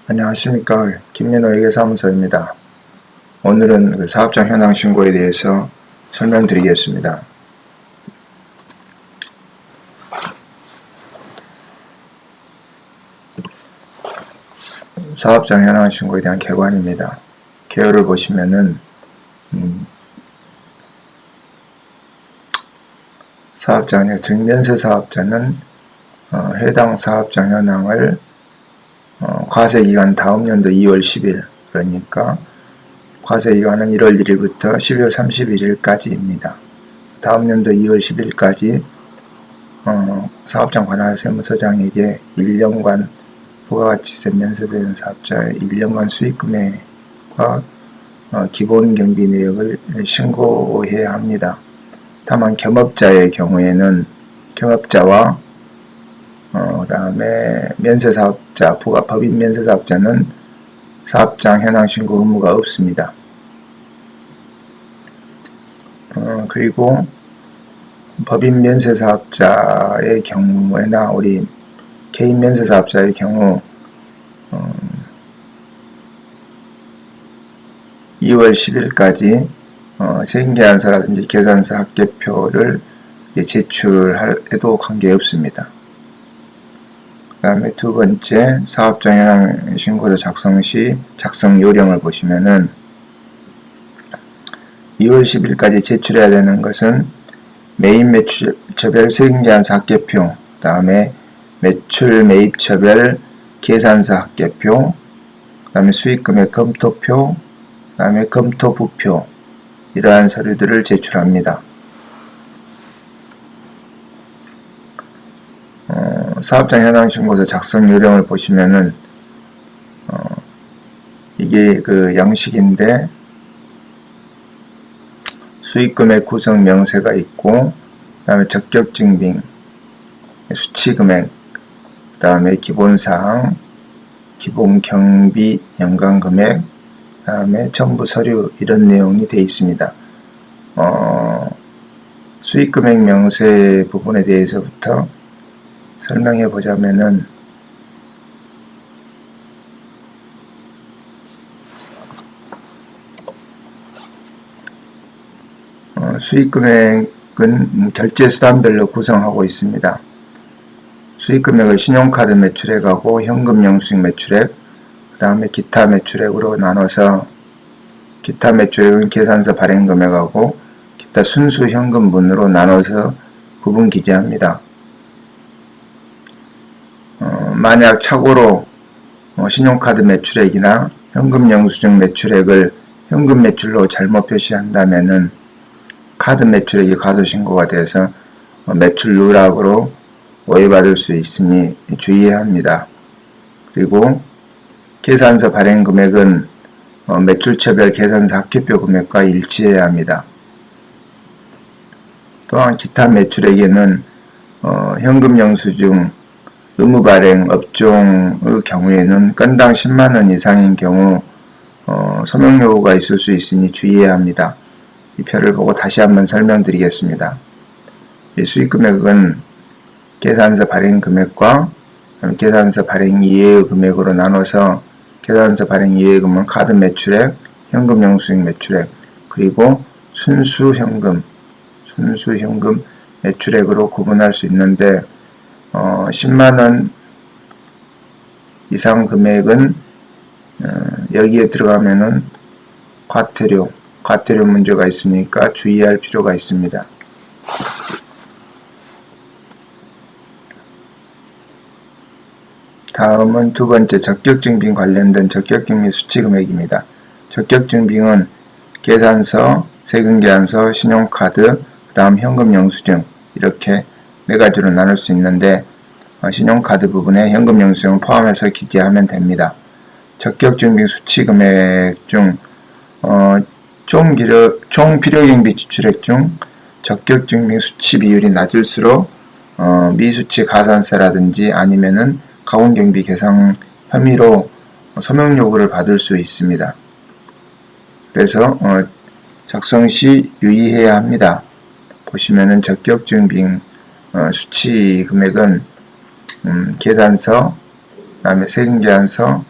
안녕하십니까. 김민호 회계사무소입니다. 오늘은 사업장 현황 신고에 대해서 설명드리겠습니다. 사업장 현황 신고에 대한 개관입니다. 개요를 보시면은 사업장 증면세 사업자는 해당 사업장 현황을 과세기간 다음 연도 2월 10일, 그러니까 과세기간은 1월 1일부터 12월 31일까지입니다. 다음 연도 2월 10일까지 사업장 관할 세무서장에게 1년간 부가가치세 면세되는 사업자의 1년간 수익금액과 기본 경비 내역을 신고해야 합니다. 다만 겸업자의 경우에는 겸업자와 그 다음에 면세사업자, 법인 면세사업자는 사업장 현황 신고 의무가 없습니다. 그리고 법인 면세사업자의 경우에나 우리 개인 면세사업자의 경우 2월 10일까지 세금계산서라든지 계산서 합계표를 제출해도 관계없습니다. 그 다음에 두 번째, 사업장 현황 신고서 작성 시 작성 요령을 보시면은 2월 10일까지 제출해야 되는 것은 매입 매출처별 세금계산서 합계표, 그 다음에 매출 매입처별 계산서 합계표, 그 다음에 수익금액 검토표, 그 다음에 검토부표, 이러한 서류들을 제출합니다. 사업장 현황 신고서 작성 요령을 보시면은 이게 그 양식인데 수익금액 구성 명세가 있고, 그 다음에 적격증빙, 수치금액, 그 다음에 기본사항, 기본경비 연간금액, 그 다음에 첨부 서류, 이런 내용이 되어 있습니다. 수익금액 명세 부분에 대해서부터 설명해 보자면은 수익금액은 결제수단별로 구성하고 있습니다. 수익금액을 신용카드 매출액하고 현금 영수증 매출액, 그 다음에 기타 매출액으로 나눠서 기타 매출액은 계산서 발행금액하고 기타 순수 현금분으로 나눠서 구분 기재합니다. 만약 착오로 신용카드 매출액이나 현금 영수증 매출액을 현금 매출로 잘못 표시한다면은 카드 매출액이 과소신고가 돼서 매출 누락으로 오해받을 수 있으니 주의해야 합니다. 그리고 계산서 발행 금액은 매출처별 계산서 합계표 금액과 일치해야 합니다. 또한 기타 매출액에는 현금 영수증 의무 발행 업종의 경우에는 건당 10만원 이상인 경우 소명 요구가 있을 수 있으니 주의해야 합니다. 이 표를 보고 다시 한번 설명드리겠습니다. 이 수익금액은 계산서 발행 금액과 계산서 발행 이외의 금액으로 나눠서 계산서 발행 이외의 금은 카드 매출액, 현금 영수증 매출액, 그리고 순수 현금 매출액으로 구분할 수 있는데 10만원 이상 금액은 여기에 들어가면은 과태료 문제가 있으니까 주의할 필요가 있습니다. 다음은 두 번째, 적격증빙 관련된 적격증빙 수치금액입니다. 적격증빙은 계산서, 세금계산서, 신용카드, 그 다음 현금 영수증, 이렇게 네 가지로 나눌 수 있는데 신용카드 부분에 현금 영수증을 포함해서 기재하면 됩니다. 적격증빙 수치금액 중 총 필요경비 지출액 중 적격증빙 수치 비율이 낮을수록 미수치 가산세라든지 아니면은 가공경비 계상 혐의로 소명 요구를 받을 수 있습니다. 그래서 작성 시 유의해야 합니다. 보시면은 적격증빙 수치 금액은 계산서, 그 다음에 세금계산서,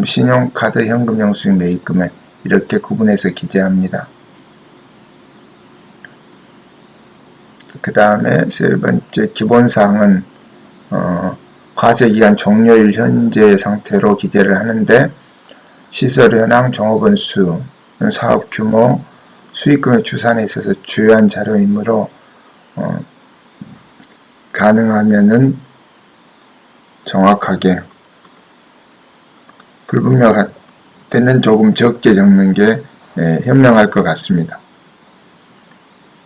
신용카드 현금 영수증 매입 금액 이렇게 구분해서 기재합니다. 그 다음에 세 번째 기본사항은 과세기간 종료일 현재 상태로 기재를 하는데 시설 현황, 종업원수, 사업 규모, 수익금액 추산에 있어서 주요한 자료이므로 가능하면은 정확하게, 불분명할 때는 조금 적게 적는 게 현명할 것 같습니다.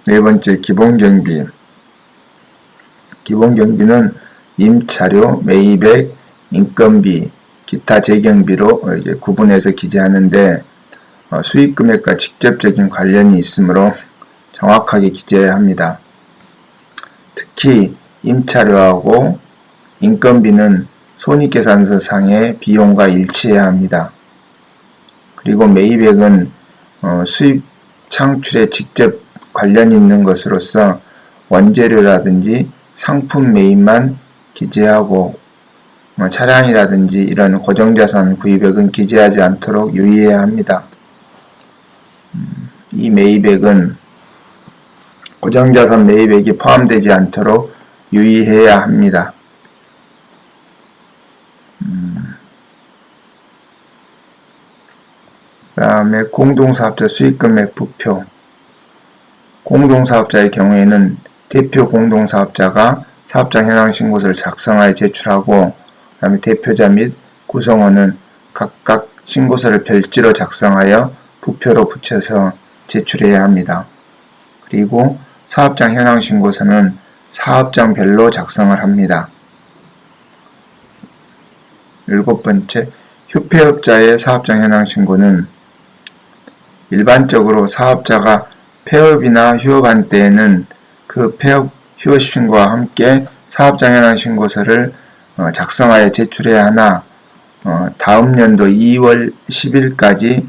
네 번째 기본경비. 기본경비는 임차료, 매입액, 인건비, 기타 재경비로 이렇게 구분해서 기재하는데 수익금액과 직접적인 관련이 있으므로 정확하게 기재해야 합니다. 특히 임차료하고 인건비는 손익계산서상의 비용과 일치해야 합니다. 그리고 매입액은 수입 창출에 직접 관련이 있는 것으로서 원재료라든지 상품 매입만 기재하고 차량이라든지 이런 고정자산 구입액은 기재하지 않도록 유의해야 합니다. 이 매입액은 고정자산 매입액이 포함되지 않도록 유의해야 합니다. 그 다음에 공동사업자 수익금액 부표. 공동사업자의 경우에는 대표 공동사업자가 사업장 현황 신고서를 작성하여 제출하고 그 다음에 대표자 및 구성원은 각각 신고서를 별지로 작성하여 부표로 붙여서 제출해야 합니다. 그리고 사업장 현황 신고서는 사업장별로 작성을 합니다. 일곱 번째, 휴폐업자의 사업장 현황 신고는 일반적으로 사업자가 폐업이나 휴업한 때에는 그 폐업, 휴업 신고와 함께 사업장 현황 신고서를 작성하여 제출해야 하나 다음 연도 2월 10일까지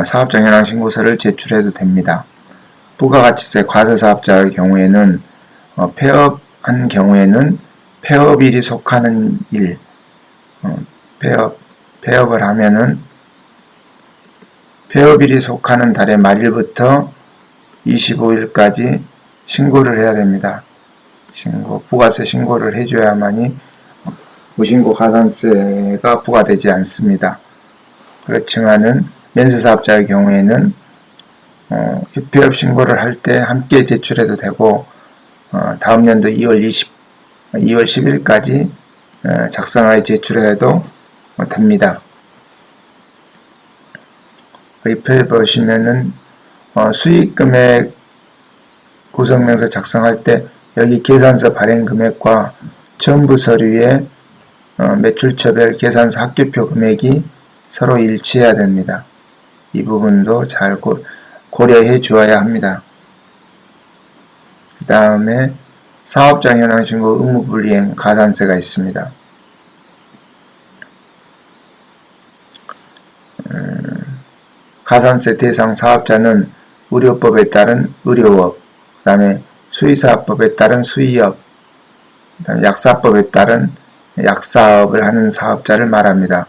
사업장 현황 신고서를 제출해도 됩니다. 부가가치세 과세사업자의 경우에는 폐업한 경우에는 폐업일이 속하는 일, 폐업을 하면은 폐업일이 속하는 달의 말일부터 25일까지 신고를 해야 됩니다. 부가세 신고를 해줘야만이 무신고 가산세가 부과되지 않습니다. 그렇지만은 면세사업자의 경우에는 휴폐업 신고를 할 때 함께 제출해도 되고 다음 연도 2월 10일까지 작성하여 제출해도 됩니다. 옆에 보시면은 수익금액 구성명서 작성할 때 여기 계산서 발행 금액과 첨부 서류에 매출처별 계산서 합계표 금액이 서로 일치해야 됩니다. 이 부분도 잘 고려해 주어야 합니다. 그 다음에 사업장 현황 신고 의무불이행 가산세가 있습니다. 가산세 대상 사업자는 의료법에 따른 의료업, 그 다음에 수의사업법에 따른 수의업, 그 다음에 약사법에 따른 약사업을 하는 사업자를 말합니다.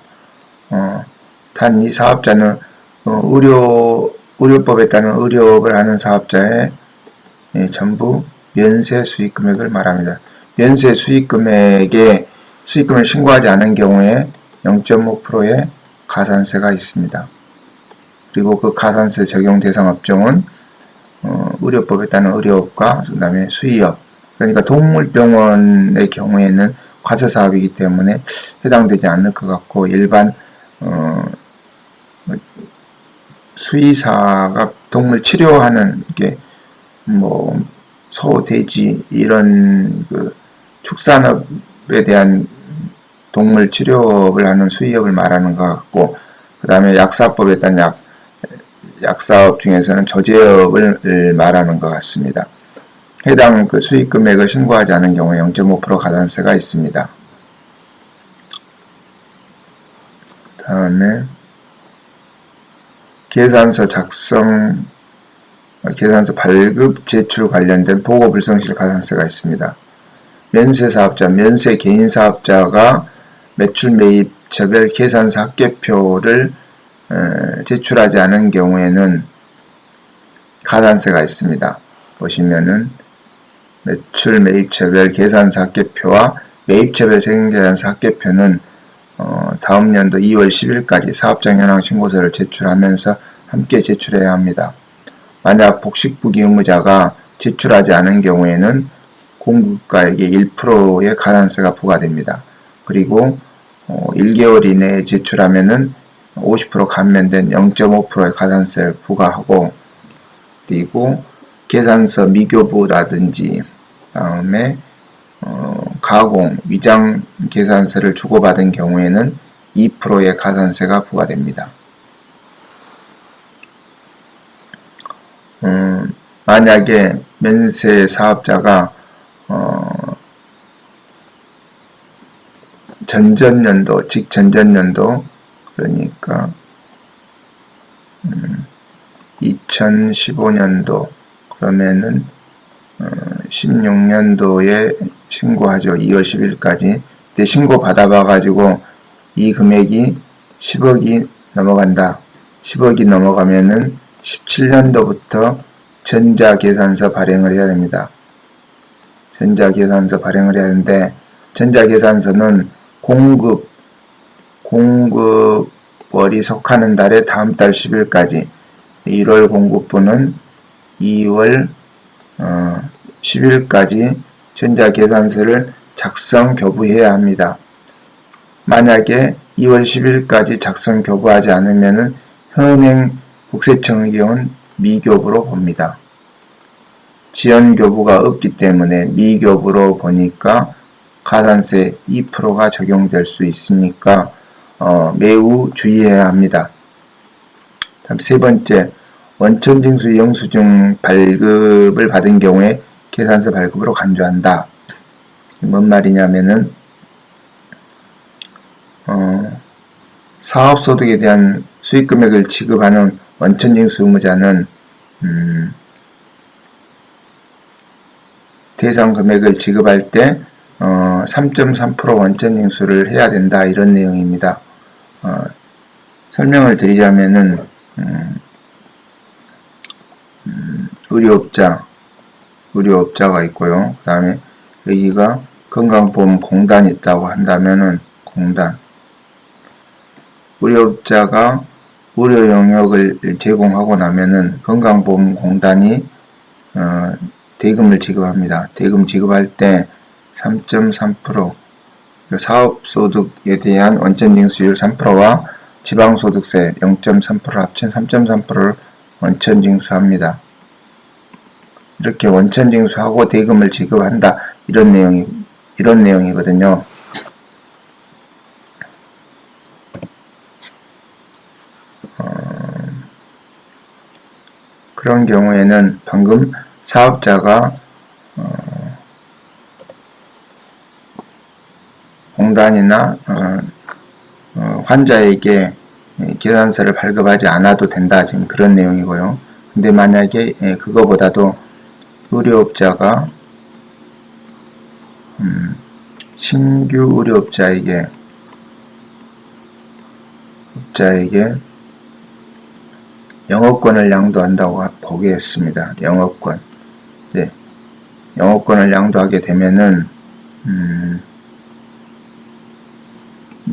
단 이 사업자는 의료법에 따른 의료업을 하는 사업자의 전부 면세 수익금액을 말합니다. 면세 수익금액에 수익금을 신고하지 않은 경우에 0.5%의 가산세가 있습니다. 그리고 그 가산세 적용 대상 업종은 의료법에 따른 의료업과 그 다음에 수의업, 그러니까 동물병원의 경우에는 과세사업이기 때문에 해당되지 않을 것 같고 일반 수의사가 동물 치료하는 게 소, 돼지 이런 그 축산업에 대한 동물 치료업을 하는 수의업을 말하는 것 같고 그 다음에 약사법에 따른 약사업 중에서는 조제업을 말하는 것 같습니다. 해당 그 수익 금액을 신고하지 않은 경우에 0.5% 가산세가 있습니다. 다음에 계산서 작성, 계산서 발급, 제출 관련된 보고 불성실 가산세가 있습니다. 면세사업자, 면세 개인사업자가 매출 매입 매입처별 계산서 합계표를 제출하지 않은 경우에는 가산세가 있습니다. 보시면은 매출 매입처별 계산서 합계표와 매입처별 세금계산서 합계표는 다음 연도 2월 10일까지 사업장 현황 신고서를 제출하면서 함께 제출해야 합니다. 만약 복식부기 의무자가 제출하지 않은 경우에는 공급가액의 1%의 가산세가 부과됩니다. 그리고 1개월 이내에 제출하면은 50% 감면된 0.5%의 가산세를 부과하고, 그리고 계산서 미교부라든지 다음에 가공, 위장 계산서를 주고받은 경우에는 2%의 가산세가 부과됩니다. 만약에 면세 사업자가 전전년도, 즉 전전년도, 그러니까 2015년도, 그러면은 16년도에 신고하죠. 2월 10일까지. 그때 신고 받아봐가지고 이 금액이 10억이 넘어간다. 10억이 넘어가면은 17년도부터 전자계산서 발행을 해야 됩니다. 전자계산서 발행을 해야 하는데, 전자계산서는 공급월이 속하는 달에 다음 달 10일까지, 1월 공급분은 2월 10일까지 전자계산서를 작성 교부해야 합니다. 만약에 2월 10일까지 작성 교부하지 않으면 현행 국세청의 경우는 미교부로 봅니다. 지연교부가 없기 때문에 미교부로 보니까 가산세 2%가 적용될 수 있으니까 매우 주의해야 합니다. 다음 세 번째, 원천징수 영수증 발급을 받은 경우에 계산서 발급으로 간주한다. 뭔 말이냐면은 사업소득에 대한 수익금액을 지급하는 원천징수 의무자는 대상 금액을 지급할 때 3.3% 원천징수를 해야 된다, 이런 내용입니다. 설명을 드리자면은 의료업자가 있고요. 그 다음에 여기가 건강보험공단이 있다고 한다면은 공단, 의료업자가 의료 영역을 제공하고 나면은 건강보험공단이 대금을 지급합니다. 대금 지급할 때 3.3%, 사업소득에 대한 원천징수율 3%와 지방소득세 0.3%를 합친 3.3%를 원천징수합니다. 이렇게 원천징수하고 대금을 지급한다, 이런 내용이거든요. 그런 경우에는 방금 사업자가 공단이나 환자에게 계산서를 발급하지 않아도 된다, 지금 그런 내용이고요. 근데 만약에 그거보다도 의료업자가 신규 의료업자에게 영업권을 양도한다고 보겠습니다. 영업권. 네. 영업권을 양도하게 되면은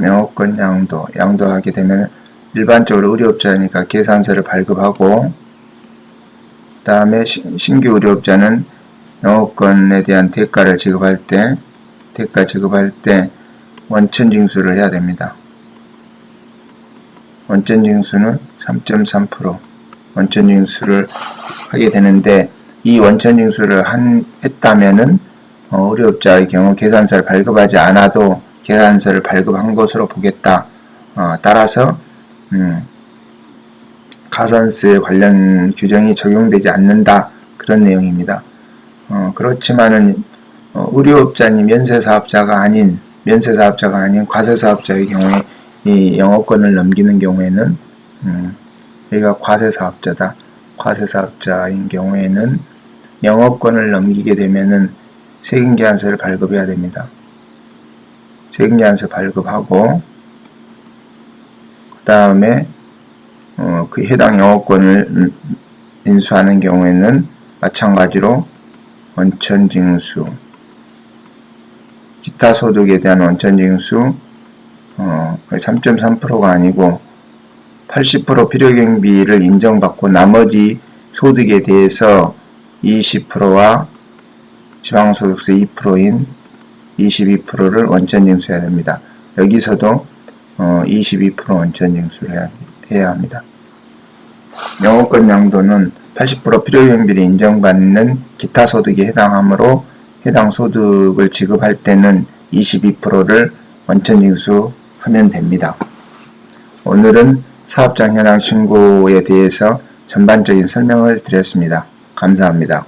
영업권 양도하게 되면 일반적으로 의료업자니까 계산서를 발급하고, 그 다음에 신규 의료업자는 영업권에 대한 대가 지급할 때 원천징수를 해야 됩니다. 원천징수는 3.3% 원천징수를 하게 되는데, 이 원천징수를 했다면은 의료업자의 경우 계산서를 발급하지 않아도 계산서를 발급한 것으로 보겠다. 따라서 가산세 관련 규정이 적용되지 않는다, 그런 내용입니다. 그렇지만은 의료업자니 면세사업자가 아닌 과세사업자의 경우에 이 영업권을 넘기는 경우에는 여기가 과세사업자다. 과세사업자인 경우에는 영업권을 넘기게 되면은 세금계산서를 발급해야 됩니다. 세금계산서 발급하고, 다음에 그 해당 영업권을 인수하는 경우에는 마찬가지로 원천징수, 기타 소득에 대한 원천징수 3.3%가 아니고 80% 필요경비를 인정받고 나머지 소득에 대해서 20%와 지방소득세 2%인 22%를 원천징수해야 됩니다. 여기서도 22% 원천징수를 해야 합니다. 영업권 양도는 80% 필요경비를 인정받는 기타 소득에 해당하므로 해당 소득을 지급할 때는 22%를 원천징수하면 됩니다. 오늘은 사업장 현황 신고에 대해서 전반적인 설명을 드렸습니다. 감사합니다.